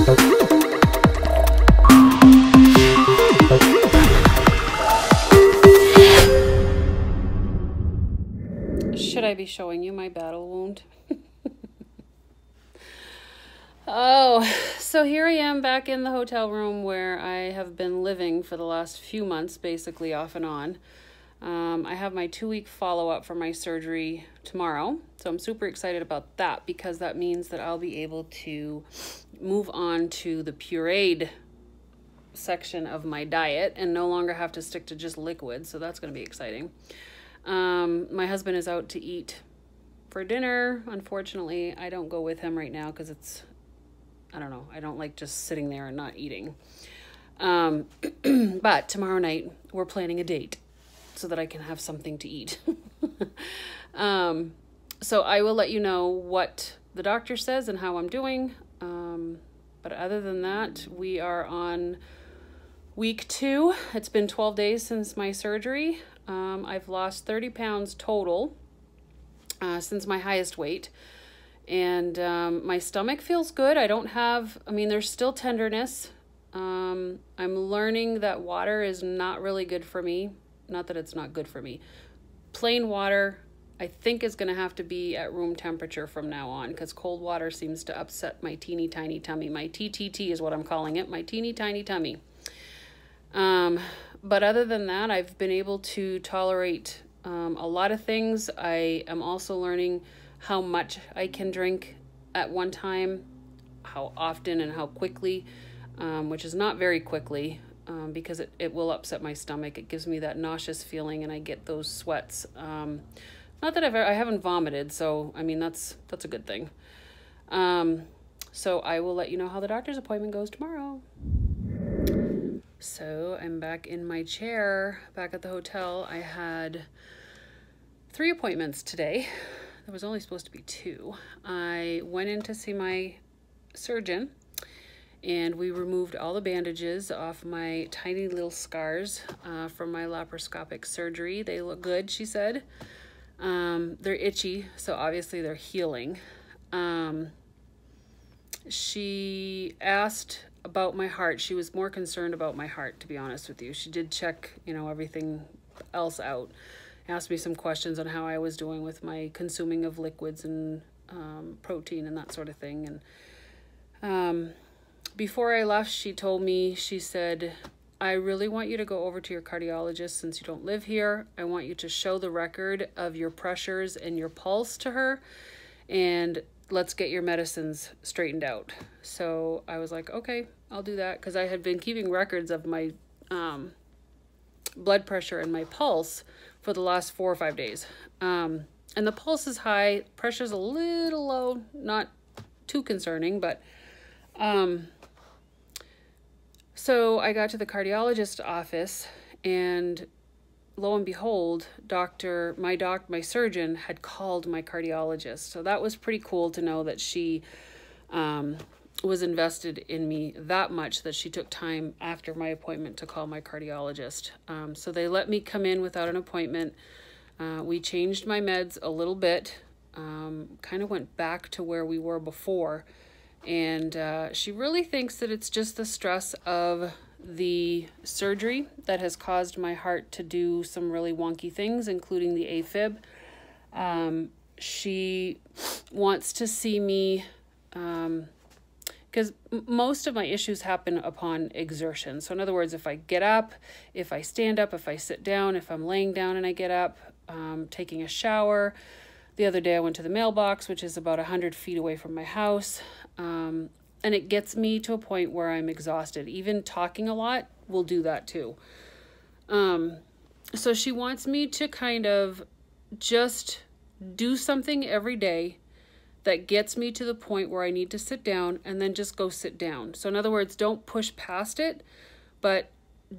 Should I be showing you my battle wound? Oh, so here I am back in the hotel room where I have been living for the last few months, basically off and on. I have my 2-week follow-up for my surgery tomorrow, so I'm super excited about that because that means that I'll be able to move on to the pureed section of my diet and no longer have to stick to just liquids, so that's going to be exciting. My husband is out to eat for dinner. Unfortunately, I don't go with him right now because it's, I don't know, I don't like just sitting there and not eating. But tomorrow night we're planning a date so that I can have something to eat. So I will let you know what the doctor says and how I'm doing. But other than that, we are on week 2. It's been 12 days since my surgery. I've lost 30 pounds total since my highest weight. And my stomach feels good. I don't have, I mean, there's still tenderness. I'm learning that water is not really good for me. Not that it's not good for me. Plain water, I think, is going to have to be at room temperature from now on because cold water seems to upset my teeny tiny tummy. My TTT is what I'm calling it, my teeny tiny tummy. But other than that, I've been able to tolerate a lot of things. I am also learning how much I can drink at one time, how often and how quickly, which is not very quickly because it will upset my stomach. It gives me that nauseous feeling and I get those sweats. Not that I haven't vomited, so I mean, that's a good thing. So I will let you know how the doctor's appointment goes tomorrow. So I'm back in my chair, back at the hotel. I had 3 appointments today. There was only supposed to be 2. I went in to see my surgeon and we removed all the bandages off my tiny little scars from my laparoscopic surgery. They look good, she said. They're itchy, so obviously they're healing. She asked about my heart. She was more concerned about my heart, to be honest with you. She did check, you know, everything else out. Asked me some questions on how I was doing with my consuming of liquids and protein and that sort of thing. And before I left, she told me, she said, I really want you to go over to your cardiologist since you don't live here. I want you to show the record of your pressures and your pulse to her, and let's get your medicines straightened out. So I was like, okay, I'll do that, because I had been keeping records of my blood pressure and my pulse for the last 4 or 5 days. And the pulse is high, pressure's a little low, not too concerning, but so I got to the cardiologist's office, and lo and behold, my surgeon had called my cardiologist. So that was pretty cool to know that she was invested in me that much that she took time after my appointment to call my cardiologist. So they let me come in without an appointment. We changed my meds a little bit, kind of went back to where we were before. And she really thinks that it's just the stress of the surgery that has caused my heart to do some really wonky things, including the AFib. She wants to see me, because most of my issues happen upon exertion. So in other words, if I get up, if I stand up, if I sit down, if I'm laying down and I get up, taking a shower. The other day I went to the mailbox, which is about 100 feet away from my house. And it gets me to a point where I'm exhausted. Even talking a lot will do that too. So she wants me to kind of just do something every day that gets me to the point where I need to sit down, and then just go sit down. So in other words, don't push past it, but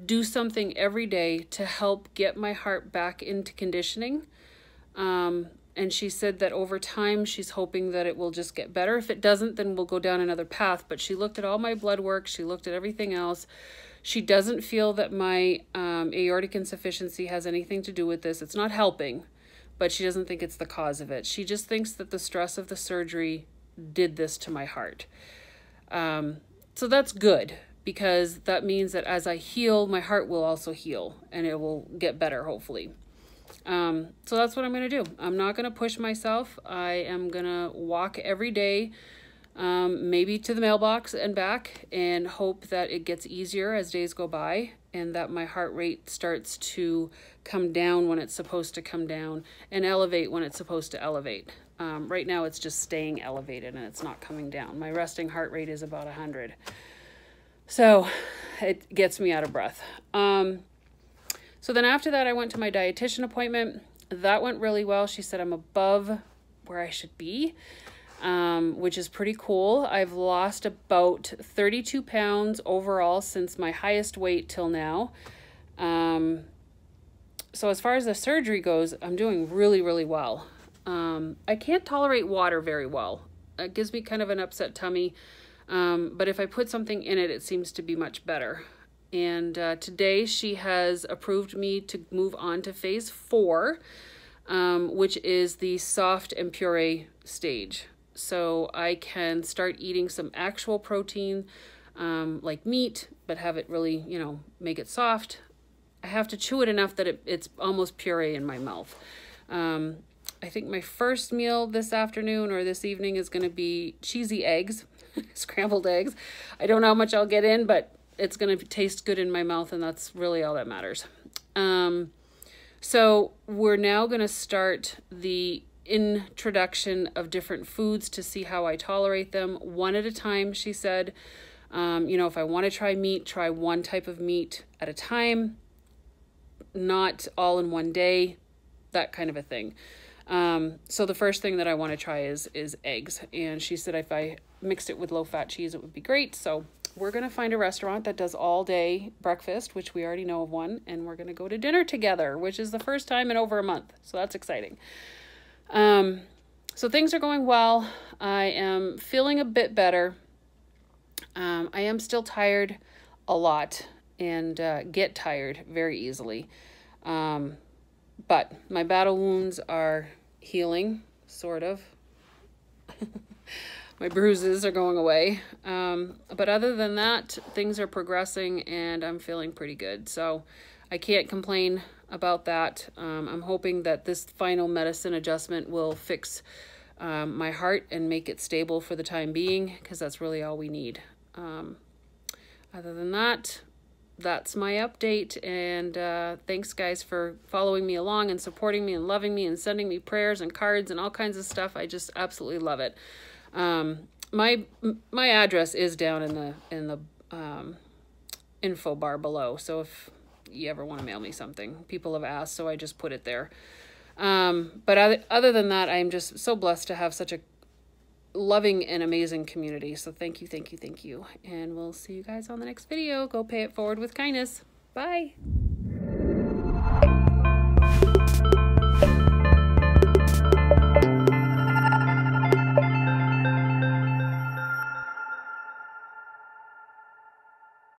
do something every day to help get my heart back into conditioning. And she said that over time, she's hoping that it will just get better. If it doesn't, then we'll go down another path. But she looked at all my blood work. She looked at everything else. She doesn't feel that my aortic insufficiency has anything to do with this. It's not helping, but she doesn't think it's the cause of it. She just thinks that the stress of the surgery did this to my heart. So that's good, because that means that as I heal, my heart will also heal and it will get better, hopefully. So that's what I'm going to do. I'm not going to push myself. I am going to walk every day, maybe to the mailbox and back, and hope that it gets easier as days go by, and that my heart rate starts to come down when it's supposed to come down and elevate when it's supposed to elevate. Right now it's just staying elevated and it's not coming down. My resting heart rate is about 100. So it gets me out of breath. So then after that, I went to my dietitian appointment. That went really well. She said I'm above where I should be, which is pretty cool. I've lost about 32 pounds overall since my highest weight till now. So as far as the surgery goes, I'm doing really, really well. I can't tolerate water very well. It gives me kind of an upset tummy. But if I put something in it, it seems to be much better. And today she has approved me to move on to phase 4, which is the soft and puree stage. So I can start eating some actual protein, like meat, but have it really, you know, make it soft. I have to chew it enough that it's almost puree in my mouth. I think my first meal this afternoon or this evening is going to be cheesy eggs, scrambled eggs. I don't know how much I'll get in, but it's going to taste good in my mouth, and that's really all that matters. So we're now going to start the introduction of different foods to see how I tolerate them one at a time, she said. You know, if I want to try meat, try one type of meat at a time, not all in one day, that kind of a thing. So the first thing that I want to try is eggs. And she said if I mixed it with low-fat cheese, it would be great. So we're going to find a restaurant that does all-day breakfast, which we already know of one, and we're going to go to dinner together, which is the first time in over a month. So that's exciting. So things are going well. I am feeling a bit better. I am still tired a lot and get tired very easily. But my battle wounds are healing, sort of. My bruises are going away. But other than that, things are progressing and I'm feeling pretty good. So I can't complain about that. I'm hoping that this final medicine adjustment will fix my heart and make it stable for the time being, because that's really all we need. Other than that, that's my update. And thanks guys for following me along and supporting me and loving me and sending me prayers and cards and all kinds of stuff. I just absolutely love it. My address is down in the info bar below. So if you ever want to mail me something, people have asked, so I just put it there. But other than that, I'm just so blessed to have such a loving and amazing community. So thank you, thank you, thank you. And we'll see you guys on the next video. Go pay it forward with kindness. Bye.